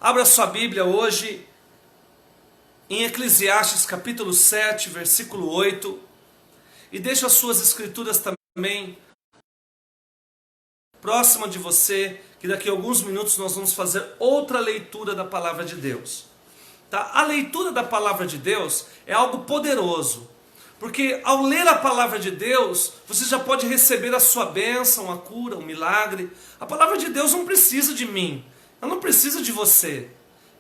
Abra sua Bíblia hoje em Eclesiastes capítulo 7, versículo 8, e deixa as suas escrituras também próxima de você, que daqui a alguns minutos nós vamos fazer outra leitura da palavra de Deus. Tá? A leitura da palavra de Deus é algo poderoso, porque ao ler a palavra de Deus, você já pode receber a sua bênção, a cura, o milagre. A palavra de Deus não precisa de mim, ela não precisa de você.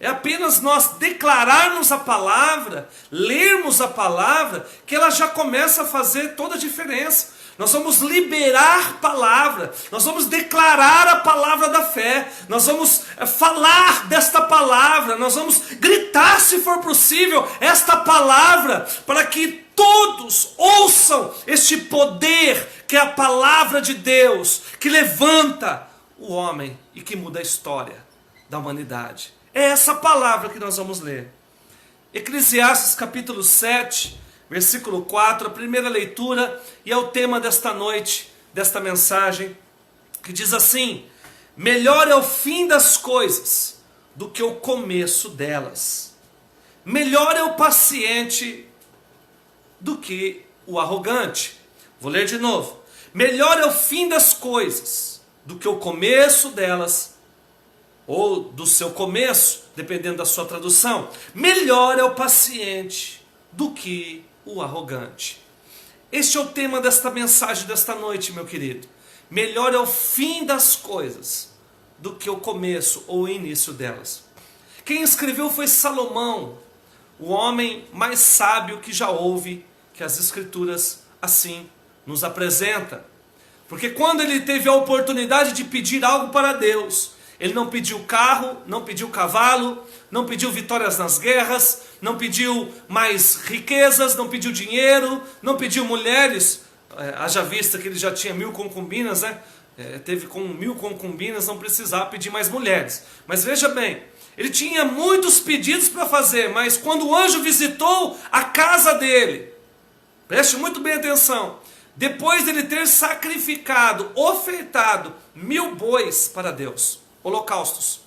É apenas nós declararmos a palavra, lermos a palavra, que ela já começa a fazer toda a diferença. Nós vamos liberar palavra, nós vamos declarar a palavra da fé, nós vamos falar desta palavra, nós vamos gritar, se for possível, esta palavra, para que todos ouçam este poder que é a palavra de Deus, que levanta o homem e que muda a história da humanidade. É essa palavra que nós vamos ler. Eclesiastes capítulo 7, versículo 4, a primeira leitura, e é o tema desta noite, desta mensagem, que diz assim: melhor é o fim das coisas do que o começo delas. Melhor é o paciente do que o arrogante. Vou ler de novo. Melhor é o fim das coisas do que o começo delas, ou do seu começo, dependendo da sua tradução. Melhor é o paciente do que o arrogante. Este é o tema desta mensagem desta noite, meu querido. Melhor é o fim das coisas do que o começo ou o início delas. Quem escreveu foi Salomão, o homem mais sábio que já houve, que as escrituras assim nos apresenta. Porque quando ele teve a oportunidade de pedir algo para Deus, ele não pediu carro, não pediu cavalo, não pediu vitórias nas guerras, não pediu mais riquezas, não pediu dinheiro, não pediu mulheres. Haja vista que ele já tinha 1000 concubinas, né? Teve com 1000 concubinas, não precisava pedir mais mulheres. Mas veja bem, ele tinha muitos pedidos para fazer, mas quando o anjo visitou a casa dele, preste muito bem atenção, depois dele ter sacrificado, ofertado 1000 bois para Deus, holocaustos,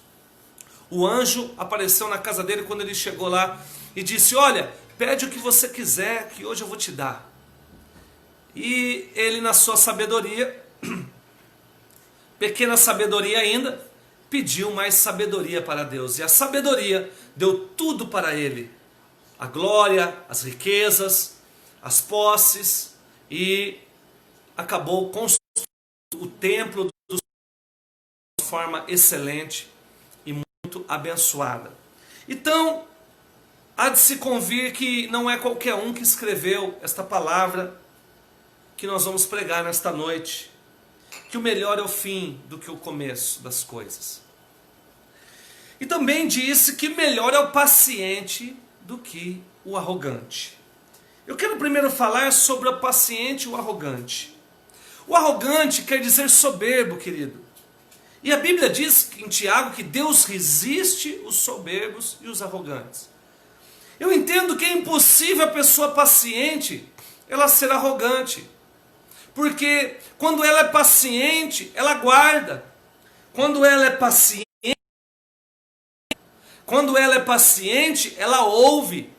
o anjo apareceu na casa dele quando ele chegou lá e disse: olha, pede o que você quiser que hoje eu vou te dar. E ele, na sua sabedoria, pequena sabedoria ainda, pediu mais sabedoria para Deus, e a sabedoria deu tudo para ele: a glória, as riquezas, as posses, e acabou construindo o templo de forma excelente e muito abençoada. Então, há de se convir que não é qualquer um que escreveu esta palavra que nós vamos pregar nesta noite, que o melhor é o fim do que o começo das coisas. E também disse que melhor é o paciente do que o arrogante. Eu quero primeiro falar sobre o paciente e o arrogante. O arrogante quer dizer soberbo, querido. E a Bíblia diz em Tiago que Deus resiste os soberbos e os arrogantes. Eu entendo que é impossível a pessoa paciente ela ser arrogante. Porque quando ela é paciente, ela guarda. Quando ela é paciente, ela ouve.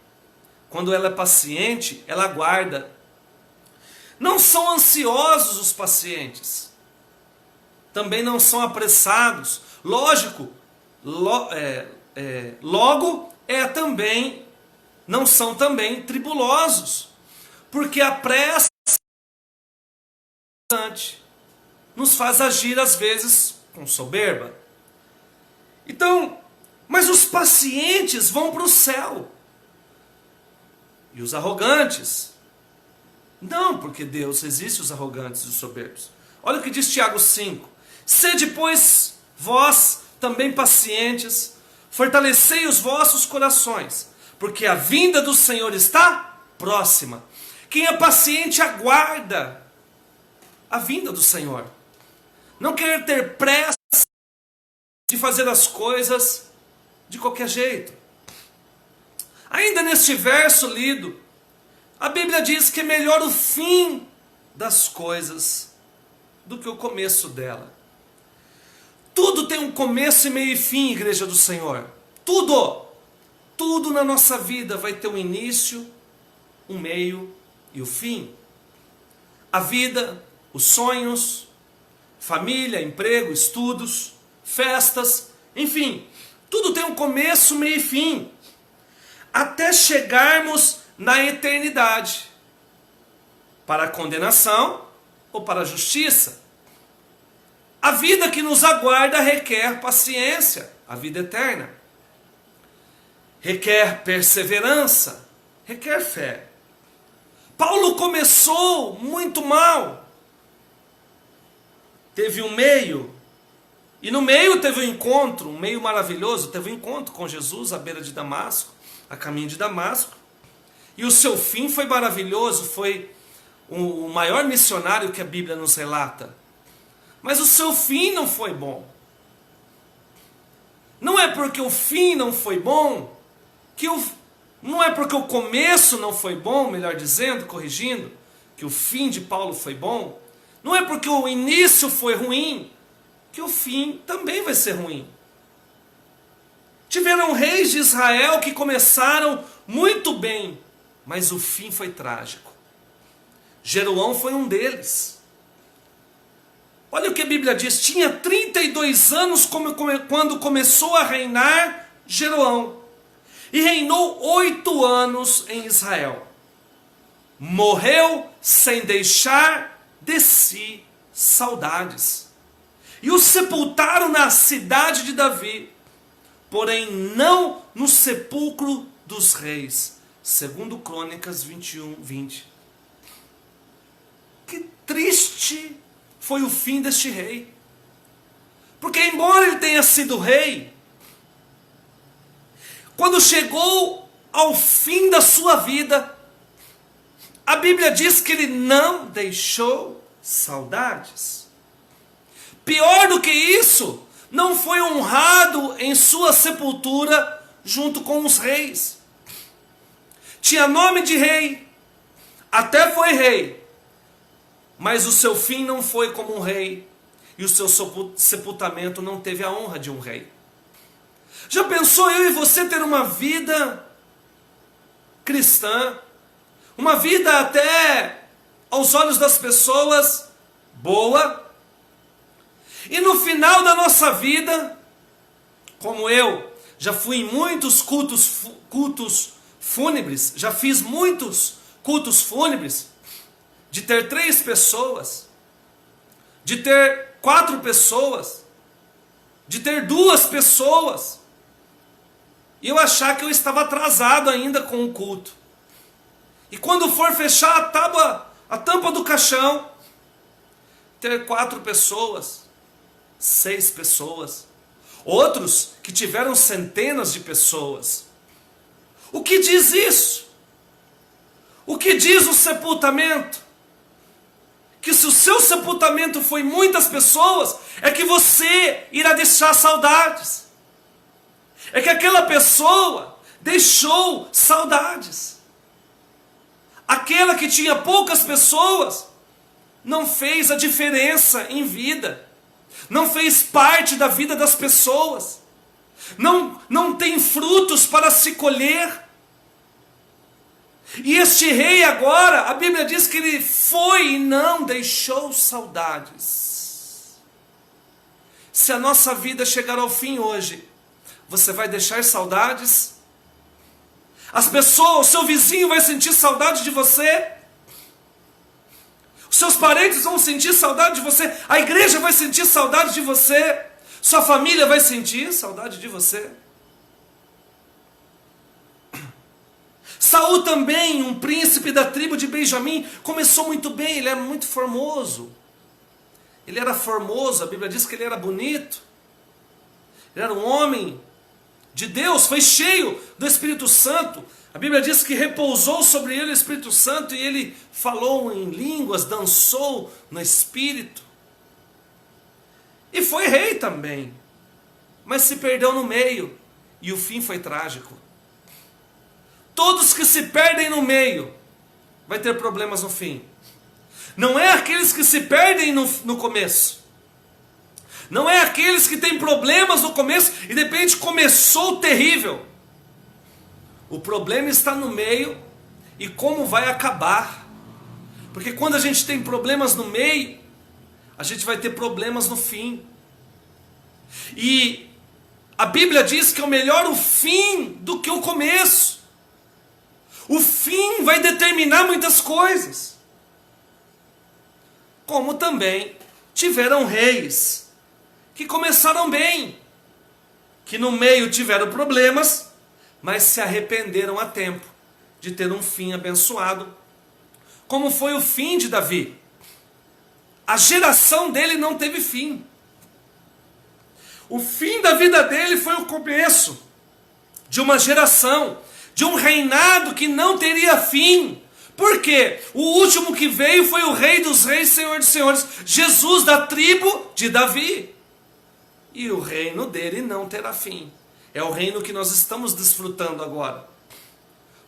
Quando ela é paciente, ela guarda. Não são ansiosos os pacientes. Também não são apressados. Lógico, logo também não são também tribulosos. Porque a pressa nos faz agir às vezes com soberba. Então, mas os pacientes vão para o céu. E os arrogantes? Não, porque Deus resiste os arrogantes e os soberbos. Olha o que diz Tiago 5. Sede, pois, vós também pacientes, fortalecei os vossos corações, porque a vinda do Senhor está próxima. Quem é paciente aguarda a vinda do Senhor. Não querer ter pressa de fazer as coisas de qualquer jeito. Ainda neste verso lido, a Bíblia diz que é melhor o fim das coisas do que o começo dela. Tudo tem um começo e meio e fim, igreja do Senhor. Tudo na nossa vida vai ter um início, um meio e o fim. A vida, os sonhos, família, emprego, estudos, festas, enfim, tudo tem um começo, meio e fim, até chegarmos na eternidade, para a condenação ou para a justiça. A vida que nos aguarda requer paciência, a vida eterna. Requer perseverança, requer fé. Paulo começou muito mal. Teve um meio, e no meio teve um encontro, um meio maravilhoso, teve um encontro com Jesus à beira de Damasco, a caminho de Damasco. E o seu fim foi maravilhoso, foi o maior missionário que a Bíblia nos relata. Mas o seu fim não foi bom. Não é porque o fim não foi bom, não é porque o começo não foi bom, melhor dizendo, corrigindo, que o fim de Paulo foi bom. Não é porque o início foi ruim, que o fim também vai ser ruim. Tiveram reis de Israel que começaram muito bem, mas o fim foi trágico. Jeroão foi um deles. Olha o que a Bíblia diz, tinha 32 anos quando começou a reinar Jeroão, e reinou 8 anos em Israel. Morreu sem deixar de si saudades. E o sepultaram na cidade de Davi, porém não no sepulcro dos reis. Segundo Crônicas 21, 20. Que triste foi o fim deste rei. Porque embora ele tenha sido rei, quando chegou ao fim da sua vida, a Bíblia diz que ele não deixou saudades. Pior do que isso, não foi honrado em sua sepultura junto com os reis. Tinha nome de rei, até foi rei, mas o seu fim não foi como um rei, e o seu sepultamento não teve a honra de um rei. Já pensou eu e você ter uma vida cristã, uma vida até aos olhos das pessoas boa, e no final da nossa vida, como eu já fui em muitos cultos fúnebres, já fiz muitos cultos fúnebres, de ter 3 pessoas, de ter 4 pessoas, de ter 2 pessoas, e eu achar que eu estava atrasado ainda com o culto. E quando for fechar a tampa do caixão, ter 4 pessoas, 6 pessoas, outros que tiveram centenas de pessoas. O que diz isso? O que diz o sepultamento? Que se o seu sepultamento foi muitas pessoas, é que você irá deixar saudades. É que aquela pessoa deixou saudades. Aquela que tinha poucas pessoas não fez a diferença em vida, não fez parte da vida das pessoas, não tem frutos para se colher. E este rei agora, a Bíblia diz que ele foi e não deixou saudades. Se a nossa vida chegar ao fim hoje, você vai deixar saudades? As pessoas, o seu vizinho vai sentir saudade de você? Os seus parentes vão sentir saudade de você? A igreja vai sentir saudade de você? Sua família vai sentir saudade de você? Saul também, um príncipe da tribo de Benjamim, começou muito bem, ele era muito formoso. Ele era formoso, a Bíblia diz que ele era bonito. Ele era um homem de Deus, foi cheio do Espírito Santo. A Bíblia diz que repousou sobre ele o Espírito Santo e ele falou em línguas, dançou no Espírito. E foi rei também, mas se perdeu no meio e o fim foi trágico. Todos que se perdem no meio vai ter problemas no fim. Não é aqueles que se perdem no começo. Não é aqueles que têm problemas no começo e de repente começou terrível. O problema está no meio e como vai acabar. Porque quando a gente tem problemas no meio, a gente vai ter problemas no fim. E a Bíblia diz que é melhor o fim do que o começo. O fim vai determinar muitas coisas. Como também tiveram reis que começaram bem, que no meio tiveram problemas, mas se arrependeram a tempo de ter um fim abençoado, como foi o fim de Davi. A geração dele não teve fim. O fim da vida dele foi o começo de uma geração, de um reinado que não teria fim. Por quê? O último que veio foi o Rei dos Reis, Senhor dos Senhores, Jesus, da tribo de Davi. E o reino dele não terá fim. É o reino que nós estamos desfrutando agora.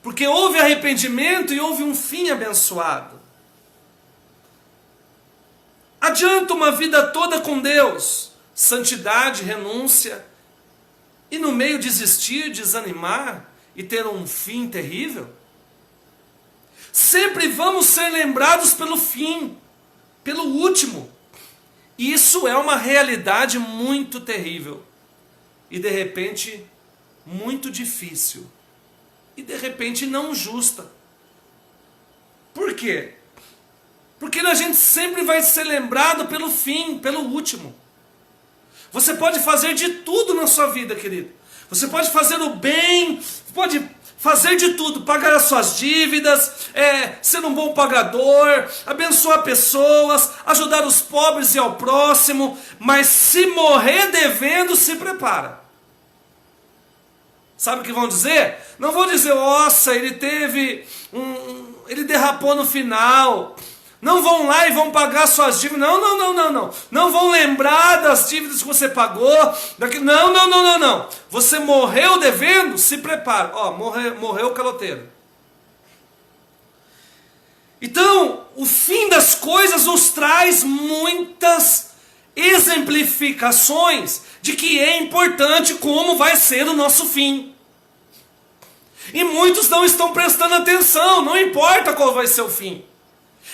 Porque houve arrependimento e houve um fim abençoado. Adianta uma vida toda com Deus, santidade, renúncia, e no meio desistir, desanimar e ter um fim terrível? Sempre vamos ser lembrados pelo fim, pelo último. Isso é uma realidade muito terrível. E de repente, muito difícil. E de repente não justa. Por quê? Porque a gente sempre vai ser lembrado pelo fim, pelo último. Você pode fazer de tudo na sua vida, querido. Você pode fazer o bem, pode fazer de tudo, pagar as suas dívidas, ser um bom pagador, abençoar pessoas, ajudar os pobres e ao próximo, mas se morrer devendo, se prepara. Sabe o que vão dizer? Não vão dizer, nossa, ele derrapou no final. Não vão lá e vão pagar suas dívidas. Não. Não vão lembrar das dívidas que você pagou. Não. Você morreu devendo? Se prepara. Morreu o caloteiro. Então, o fim das coisas nos traz muitas exemplificações de que é importante como vai ser o nosso fim. E muitos não estão prestando atenção. Não importa qual vai ser o fim.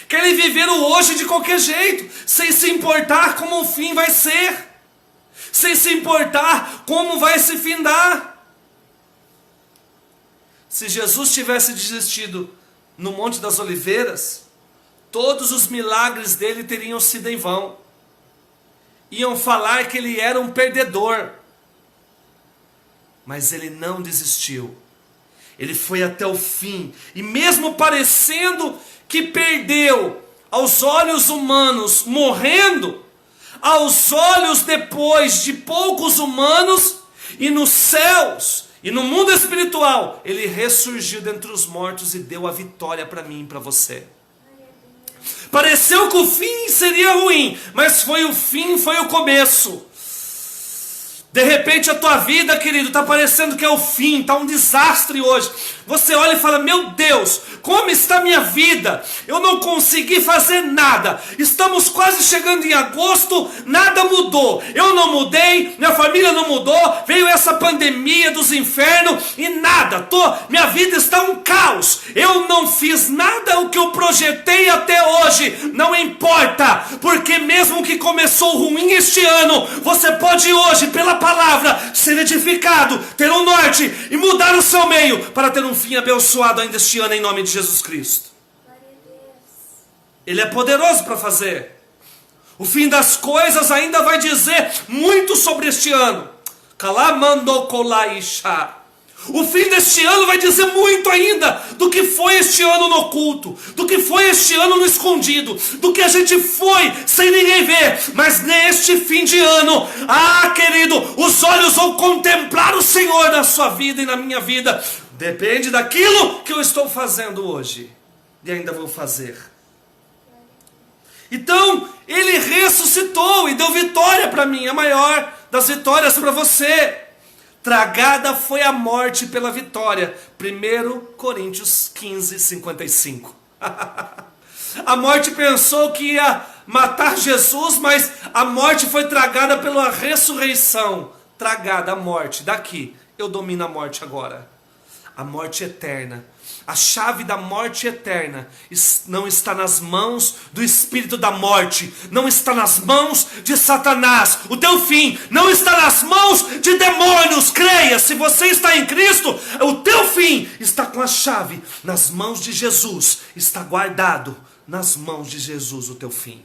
Querem viver o hoje de qualquer jeito, sem se importar como o fim vai ser, sem se importar como vai se findar. Se Jesus tivesse desistido no Monte das Oliveiras, todos os milagres dele teriam sido em vão. Iam falar que ele era um perdedor. Mas ele não desistiu. Ele foi até o fim. E mesmo parecendo que perdeu aos olhos humanos, morrendo, aos olhos depois de poucos humanos, e nos céus, e no mundo espiritual, ele ressurgiu dentre os mortos e deu a vitória para mim e para você. Pareceu que o fim seria ruim, mas foi o fim, foi o começo. De repente a tua vida, querido, está parecendo que é o fim, está um desastre hoje. Você olha e fala, meu Deus, como está a minha vida? Eu não consegui fazer nada. Estamos quase chegando em agosto, nada mudou. Eu não mudei, minha família não mudou, veio essa pandemia dos infernos e nada. Minha vida está um caos. Eu não fiz nada o que eu projetei até hoje. Não importa, porque mesmo que começou ruim este ano, você pode hoje, pela palavra, ser edificado, ter um norte e mudar o seu meio para ter um fim abençoado ainda este ano em nome de Jesus Cristo. Ele é poderoso para fazer. O fim das coisas ainda vai dizer muito sobre este ano. Kalamandokolaisha. O fim deste ano vai dizer muito ainda do que foi este ano no oculto, do que foi este ano no escondido, do que a gente foi sem ninguém ver. Mas neste fim de ano, querido, os olhos vão contemplar o Senhor na sua vida e na minha vida. Depende daquilo que eu estou fazendo hoje e ainda vou fazer. Então, ele ressuscitou e deu vitória para mim, a maior das vitórias para você. Tragada foi a morte pela vitória. 1 Coríntios 15, 55. A morte pensou que ia matar Jesus, mas a morte foi tragada pela ressurreição. Tragada a morte. Daqui, eu domino a morte agora. A morte eterna. A chave da morte eterna não está nas mãos do espírito da morte, não está nas mãos de Satanás. O teu fim não está nas mãos de demônios. Creia, se você está em Cristo, o teu fim está com a chave nas mãos de Jesus. Está guardado nas mãos de Jesus o teu fim.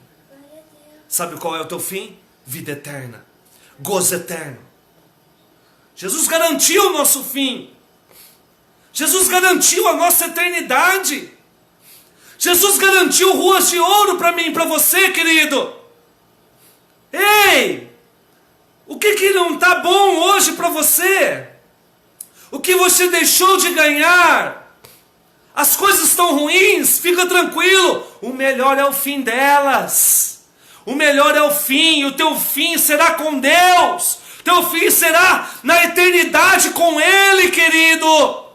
Sabe qual é o teu fim? Vida eterna, gozo eterno. Jesus garantiu o nosso fim. Jesus garantiu a nossa eternidade. Jesus garantiu ruas de ouro para mim e para você, querido. Ei! O que não está bom hoje para você? O que você deixou de ganhar? As coisas estão ruins? Fica tranquilo. O melhor é o fim delas. O melhor é o fim. O teu fim será com Deus. Teu fim será na eternidade com Ele, querido.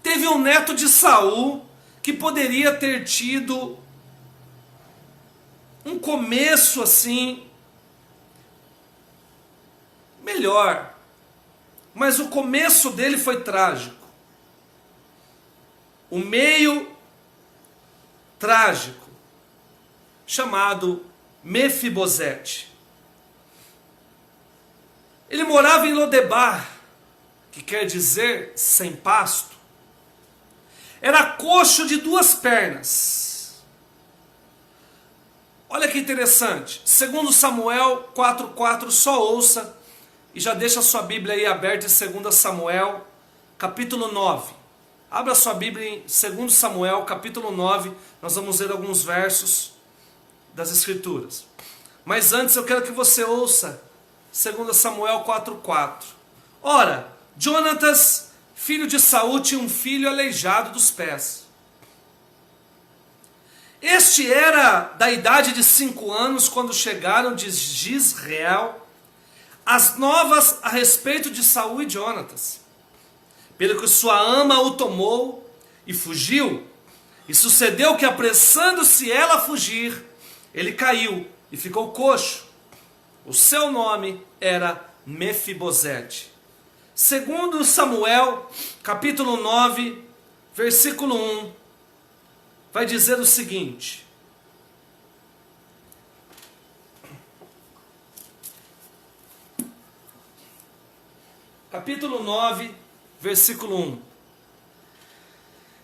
Teve um neto de Saul que poderia ter tido um começo assim melhor, mas o começo dele foi trágico. O meio trágico, chamado Mefibosete. Ele morava em Lodebar, que quer dizer sem pasto. Era coxo de 2 pernas. Olha que interessante. Segundo Samuel 4:4, só ouça e já deixa a sua Bíblia aí aberta em 2 Samuel, capítulo 9. Abra sua Bíblia em 2 Samuel, capítulo 9. Nós vamos ler alguns versos das Escrituras. Mas antes eu quero que você ouça 2 Samuel 4:4. Ora, Jonatas, filho de Saul, tinha um filho aleijado dos pés. Este era da idade de 5 anos quando chegaram de Jizreel as novas a respeito de Saul e Jonatas. Pelo que sua ama o tomou e fugiu. E sucedeu que, apressando-se ela a fugir, ele caiu e ficou coxo. O seu nome era Mefibosete. Segundo Samuel, capítulo 9, versículo 1, vai dizer o seguinte. Capítulo 9, versículo 1.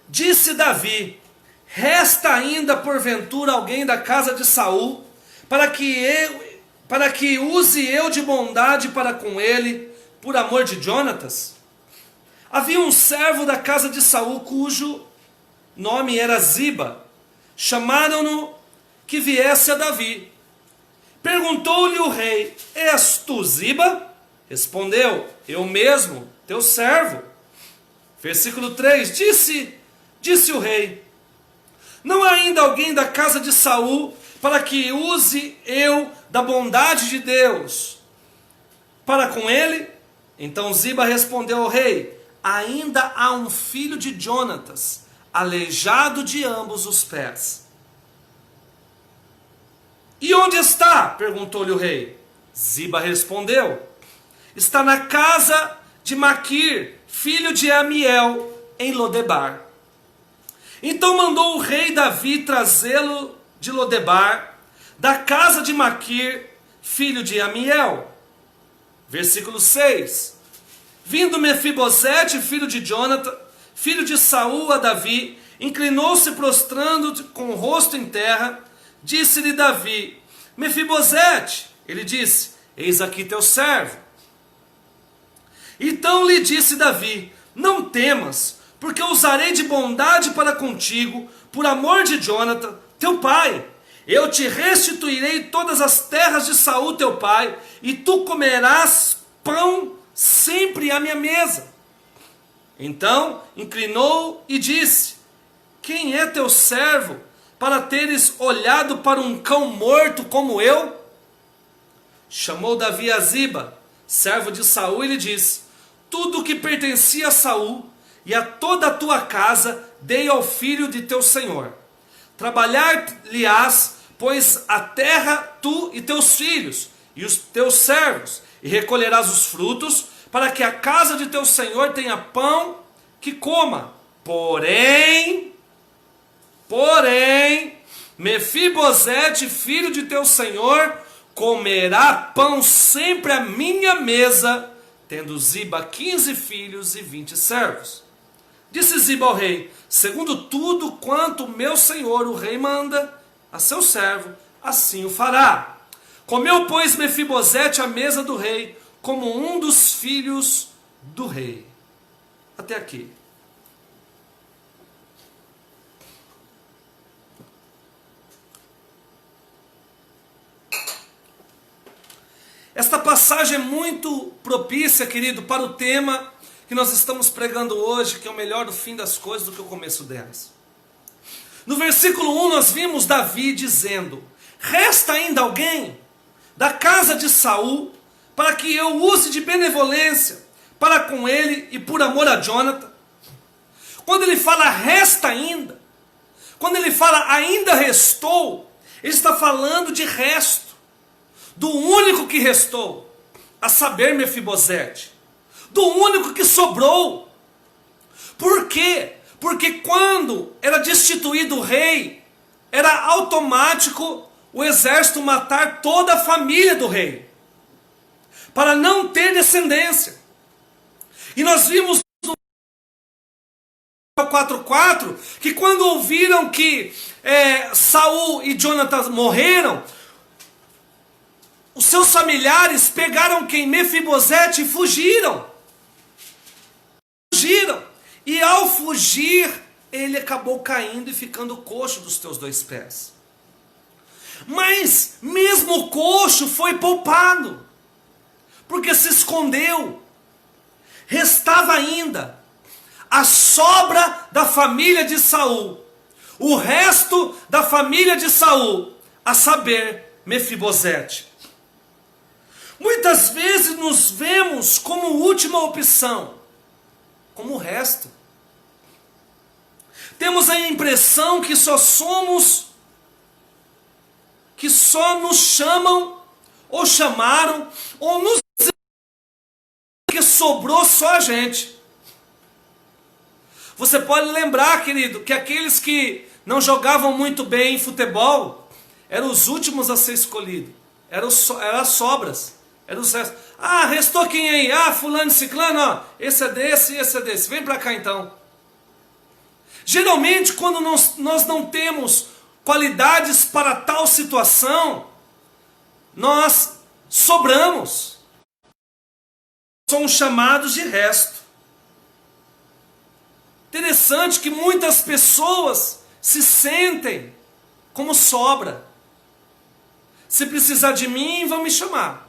Disse Davi: resta ainda porventura alguém da casa de Saul, para que use eu de bondade para com ele, por amor de Jonatas? Havia um servo da casa de Saul, cujo nome era Ziba. Chamaram-no que viesse a Davi. Perguntou-lhe o rei: és tu Ziba? Respondeu: eu mesmo, teu servo. Versículo 3, disse o rei: não há ainda alguém da casa de Saul, para que use eu da bondade de Deus para com ele? Então Ziba respondeu ao rei: ainda há um filho de Jonatas, aleijado de ambos os pés. E onde está? Perguntou-lhe o rei. Ziba respondeu: está na casa de Maquir, filho de Amiel, em Lodebar. Então mandou o rei Davi trazê-lo de Lodebar, da casa de Maquir, filho de Amiel. Versículo 6. Vindo Mefibosete, filho de Jonatas, filho de Saul, a Davi, inclinou-se prostrando com o rosto em terra. Disse-lhe Davi: Mefibosete. Ele disse: eis aqui teu servo. Então lhe disse Davi: não temas, porque eu usarei de bondade para contigo, por amor de Jonatas, teu pai. Eu te restituirei todas as terras de Saul teu pai, e tu comerás pão sempre à minha mesa. Então inclinou e disse: quem é teu servo, para teres olhado para um cão morto como eu? Chamou Davi a Ziba, servo de Saul, e lhe disse: tudo o que pertencia a Saul, e a toda a tua casa dei ao filho de teu senhor. Trabalhar-lhe-ás, pois, a terra, tu e teus filhos, e os teus servos, e recolherás os frutos, para que a casa de teu senhor tenha pão que coma. Porém, Mefibosete, filho de teu senhor, comerá pão sempre à minha mesa, tendo Ziba 15 filhos e 20 servos. Disse Ziba ao rei: segundo tudo quanto meu senhor o rei manda a seu servo, assim o fará. Comeu, pois, Mefibosete à mesa do rei, como um dos filhos do rei. Até aqui. Esta passagem é muito propícia, querido, para o tema que nós estamos pregando hoje, que é o melhor do fim das coisas do que o começo delas. No versículo 1 nós vimos Davi dizendo: resta ainda alguém da casa de Saul, para que eu use de benevolência para com ele e por amor a Jonathan. Quando ele fala resta ainda, quando ele fala ainda restou, ele está falando de resto, do único que restou, a saber Mefibosete, do único que sobrou. Por quê? Porque quando era destituído o rei, era automático o exército matar toda a família do rei, para não ter descendência. E nós vimos no 4:4 que quando ouviram que Saul e Jonathan morreram, os seus familiares pegaram quem? Mefibosete, e fugiram. E ao fugir, ele acabou caindo e ficando coxo dos teus 2 pés. Mas mesmo o coxo foi poupado, porque se escondeu. Restava ainda a sobra da família de Saul, o resto da família de Saul, a saber, Mefibosete. Muitas vezes nos vemos como última opção, como o resto. Temos a impressão que só nos chamam, ou chamaram, ou nos que sobrou só a gente. Você pode lembrar, querido, que aqueles que não jogavam muito bem em futebol eram os últimos a ser escolhidos. Eram as sobras. Eram os restos. Ah, restou quem aí? Ah, fulano e ciclano, ó, esse é desse e esse é desse. Vem para cá então. Geralmente, quando nós não temos qualidades para tal situação, nós sobramos. Somos chamados de resto. Interessante que muitas pessoas se sentem como sobra. Se precisar de mim, vão me chamar.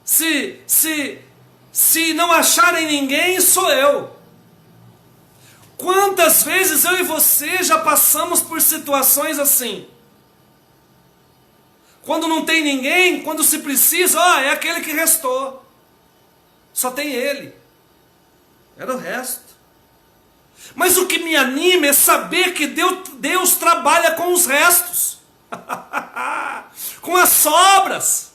Se não acharem ninguém, sou eu. Quantas vezes eu e você já passamos por situações assim? Quando não tem ninguém, quando se precisa, é aquele que restou. Só tem ele. Era o resto. Mas o que me anima é saber que Deus trabalha com os restos. Com as sobras.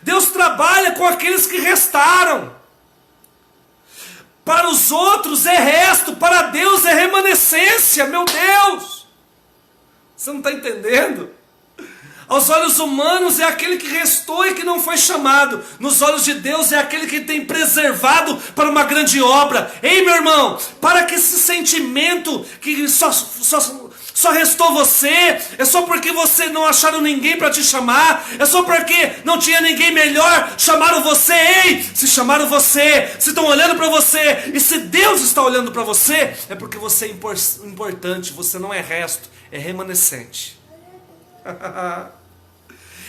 Deus trabalha com aqueles que restaram. Para os outros é resto, para Deus é remanescência, meu Deus! Você não está entendendo? Aos olhos humanos é aquele que restou e que não foi chamado. Nos olhos de Deus é aquele que tem preservado para uma grande obra. Ei, meu irmão, para que esse sentimento que só restou você, é só porque você não acharam ninguém para te chamar, é só porque não tinha ninguém melhor, chamaram você. Ei, se chamaram você, se estão olhando para você, e se Deus está olhando para você, é porque você é importante, você não é resto, é remanescente.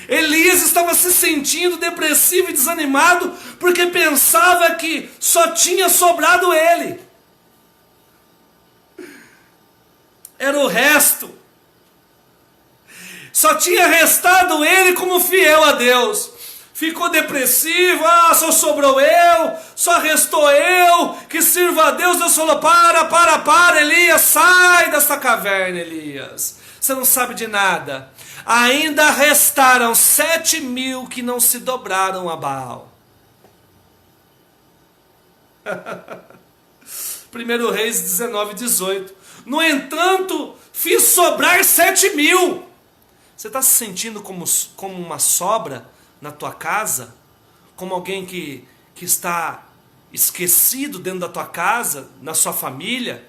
Elias estava se sentindo depressivo e desanimado, porque pensava que só tinha sobrado ele. Era o resto. Só tinha restado ele como fiel a Deus. Ficou depressivo, só sobrou eu, só restou eu, que sirva a Deus. Deus falou, para, Elias, sai desta caverna, Elias. Você não sabe de nada. Ainda restaram 7.000 que não se dobraram a Baal. 1 Reis 19:18. No entanto, fiz sobrar 7.000. Você está se sentindo como uma sobra na tua casa? Como alguém que está esquecido dentro da tua casa, na sua família?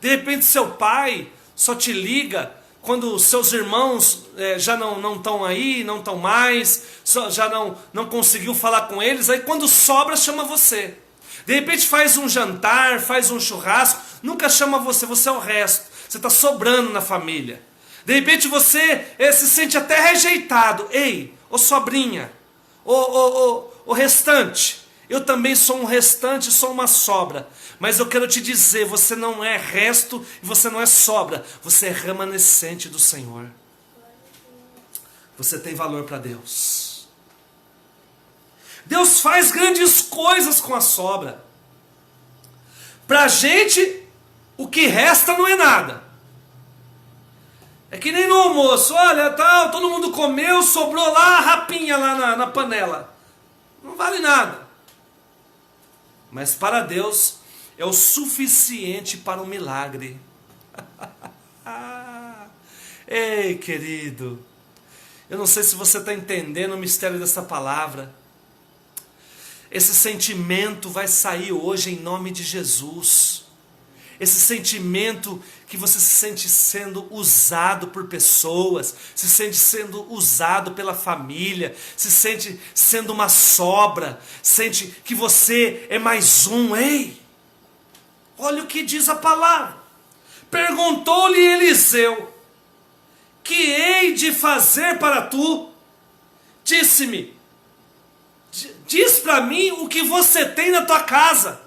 De repente seu pai só te liga quando os seus irmãos já não estão aí, não estão mais, já não conseguiu falar com eles, aí quando sobra chama você. De repente faz um jantar, faz um churrasco, nunca chama você, você é o resto. Você está sobrando na família. De repente você se sente até rejeitado. Ei, ô sobrinha, ô restante, eu também sou um restante, sou uma sobra. Mas eu quero te dizer, você não é resto e você não é sobra. Você é remanescente do Senhor. Você tem valor para Deus. Deus faz grandes coisas com a sobra. Para a gente, o que resta não é nada. É que nem no almoço, olha, todo mundo comeu, sobrou lá a rapinha lá na panela. Não vale nada. Mas para Deus é o suficiente para um milagre. Ei, querido, eu não sei se você está entendendo o mistério dessa palavra. Esse sentimento vai sair hoje em nome de Jesus. Esse sentimento que você se sente sendo usado por pessoas, se sente sendo usado pela família, se sente sendo uma sobra, sente que você é mais um. Ei, olha o que diz a palavra. Perguntou-lhe Eliseu, que hei de fazer para tu? Disse-me, diz para mim o que você tem na tua casa.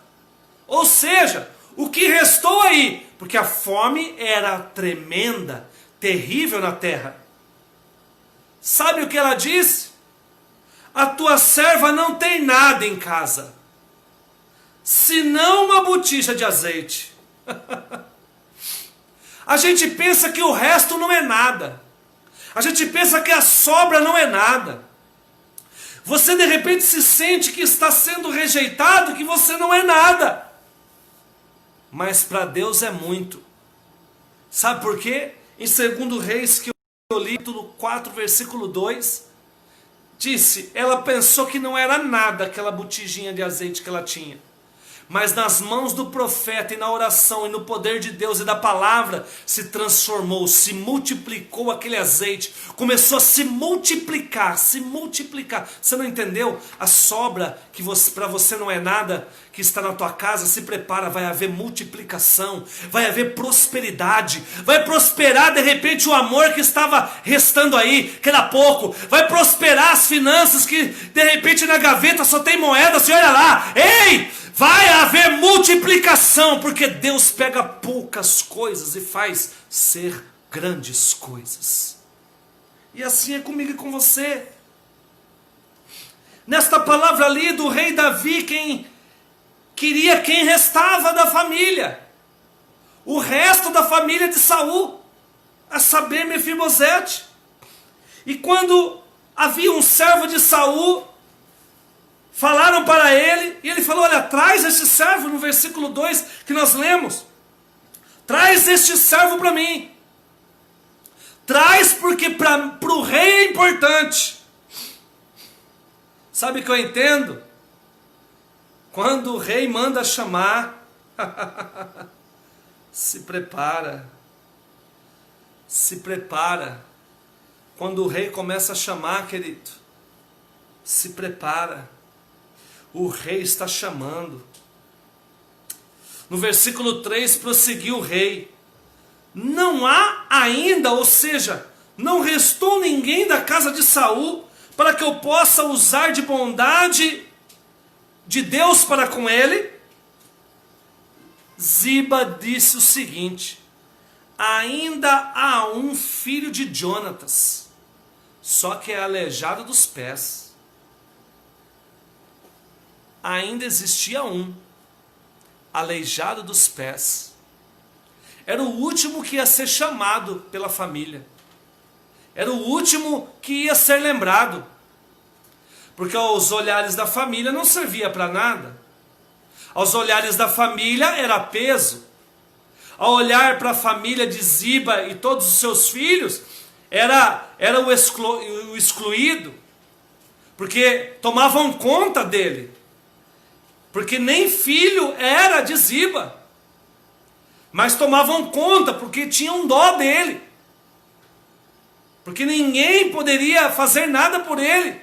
Ou seja, o que restou aí, porque a fome era tremenda, terrível na terra. Sabe o que ela disse? A tua serva não tem nada em casa, senão uma botija de azeite. A gente pensa que o resto não é nada. A gente pensa que a sobra não é nada. Você de repente se sente que está sendo rejeitado, que você não é nada. Mas para Deus é muito. Sabe por quê? Em 2 Reis, que eu li, capítulo 4, versículo 2, disse, ela pensou que não era nada aquela botijinha de azeite que ela tinha. Mas nas mãos do profeta e na oração e no poder de Deus e da palavra, se transformou, se multiplicou aquele azeite, começou a se multiplicar, se multiplicar. Você não entendeu? A sobra que para você não é nada, que está na tua casa, se prepara, vai haver multiplicação, vai haver prosperidade, vai prosperar de repente o amor que estava restando aí, que era pouco, vai prosperar as finanças que de repente na gaveta só tem moeda, você olha lá, ei! Vai haver multiplicação, porque Deus pega poucas coisas e faz ser grandes coisas. E assim é comigo e com você. Nesta palavra ali do rei Davi, quem restava da família? O resto da família de Saul, a saber, Mefibosete. E quando havia um servo de Saul, falaram para ele, e ele falou, olha, traz este servo, no versículo 2 que nós lemos. Traz este servo para mim. Traz porque para o rei é importante. Sabe o que eu entendo? Quando o rei manda chamar, se prepara. Se prepara. Quando o rei começa a chamar, querido, se prepara. O rei está chamando. No versículo 3, prosseguiu o rei. Não há ainda, ou seja, não restou ninguém da casa de Saul para que eu possa usar de bondade de Deus para com ele? Ziba disse o seguinte, ainda há um filho de Jonatas, só que é aleijado dos pés. ainda existia um, aleijado dos pés. Era o último que ia ser chamado pela família. Era o último que ia ser lembrado. Porque aos olhares da família não servia para nada. Aos olhares da família era peso. Ao olhar para a família de Ziba e todos os seus filhos, era o excluído. Porque tomavam conta dele. Porque nem filho era de Ziba. Mas tomavam conta porque tinham dó dele. Porque ninguém poderia fazer nada por ele.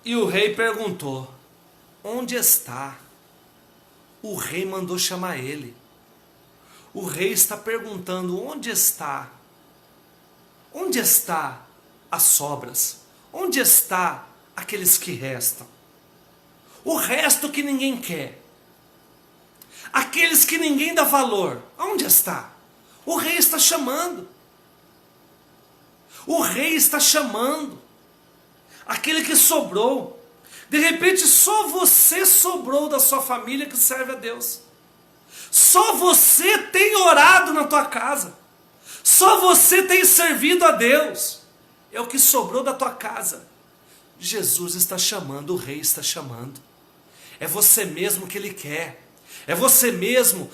E o rei perguntou: onde está? O rei mandou chamar ele. O rei está perguntando: onde está? Onde está as sobras? Onde está aqueles que restam? O resto que ninguém quer. Aqueles que ninguém dá valor. Onde está? O rei está chamando. O rei está chamando. Aquele que sobrou. De repente só você sobrou da sua família que serve a Deus. Só você tem orado na tua casa. Só você tem servido a Deus. É o que sobrou da tua casa. Jesus está chamando, o rei está chamando. É você mesmo que ele quer. É você mesmo,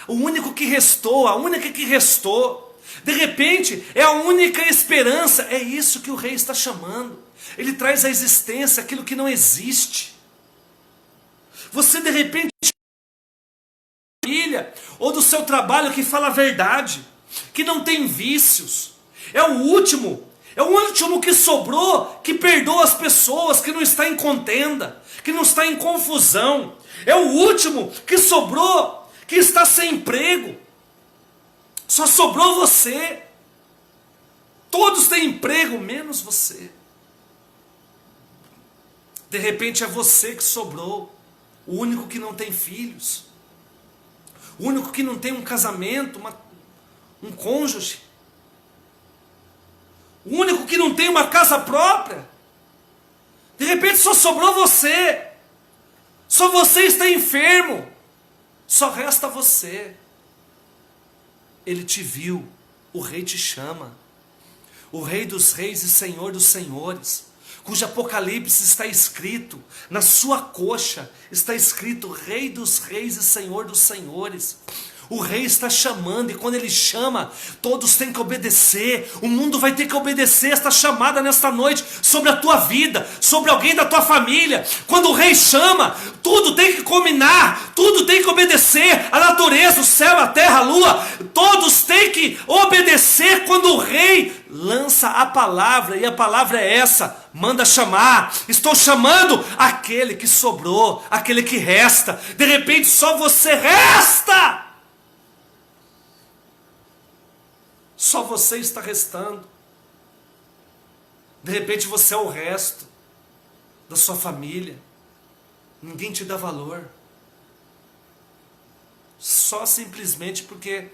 o único que restou, a única que restou. De repente, é a única esperança. É isso que o rei está chamando. Ele traz à existência aquilo que não existe. Você de repente, família ou do seu trabalho que fala a verdade, que não tem vícios. É o último que sobrou, que perdoa as pessoas, que não está em contenda, que não está em confusão. É o último que sobrou, que está sem emprego. Só sobrou você. Todos têm emprego, menos você. De repente é você que sobrou, o único que não tem filhos, o único que não tem um casamento, um cônjuge, o único que não tem uma casa própria. De repente só sobrou você. Só você está enfermo. Só resta você. Ele te viu. O rei te chama. O rei dos reis e senhor dos senhores, cujo Apocalipse está escrito, na sua coxa está escrito Rei dos reis e Senhor dos senhores. O rei está chamando, e quando ele chama, todos têm que obedecer. O mundo vai ter que obedecer esta chamada nesta noite, sobre a tua vida, sobre alguém da tua família. Quando o rei chama, tudo tem que combinar, tudo tem que obedecer. A natureza, o céu, a terra, a lua, todos têm que obedecer quando o rei lança a palavra. E a palavra é essa: manda chamar. Estou chamando aquele que sobrou, aquele que resta. De repente só você resta. Só você está restando. De repente você é o resto da sua família. Ninguém te dá valor. Só simplesmente porque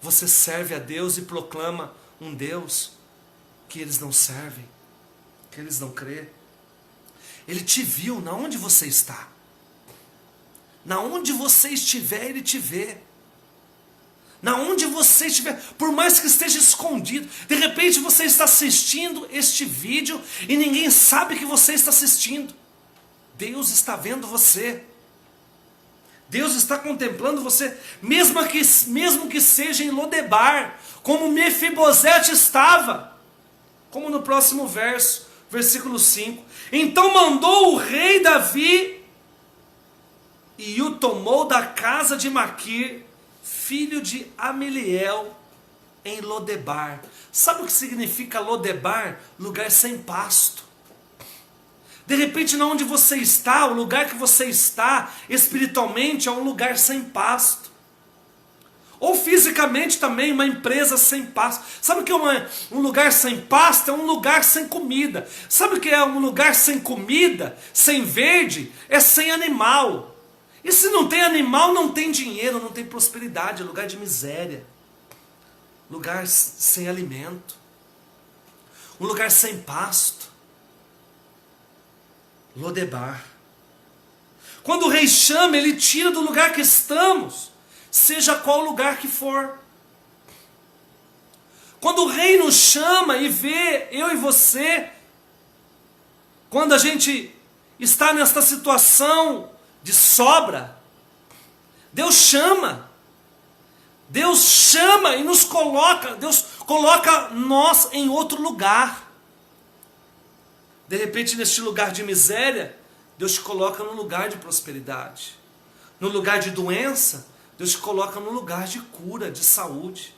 você serve a Deus e proclama um Deus que eles não servem, que eles não crêem. Ele te viu na onde você está. Na onde você estiver, ele te vê. Na onde você estiver, por mais que esteja escondido, de repente você está assistindo este vídeo e ninguém sabe que você está assistindo. Deus está vendo você. Deus está contemplando você, mesmo que seja em Lodebar, como Mefibosete estava. Como no próximo verso, versículo 5. Então mandou o rei Davi e o tomou da casa de Maquir, filho de Ameliel, em Lodebar. Sabe o que significa Lodebar? Lugar sem pasto. De repente, na onde você está, o lugar que você está, espiritualmente, é um lugar sem pasto. Ou fisicamente também, uma empresa sem pasto. Sabe o que é um lugar sem pasto? É um lugar sem comida. Sabe o que é um lugar sem comida, sem verde? É sem animal. E se não tem animal, não tem dinheiro, não tem prosperidade, é lugar de miséria. lugar sem alimento, um lugar sem pasto. Lodebar. Quando o rei chama, ele tira do lugar que estamos, seja qual lugar que for. Quando o rei nos chama e vê eu e você, quando a gente está nesta situação de sobra, Deus chama e nos coloca, Deus coloca nós em outro lugar. De repente, neste lugar de miséria, Deus te coloca no lugar de prosperidade. No lugar de doença, Deus te coloca no lugar de cura, de saúde.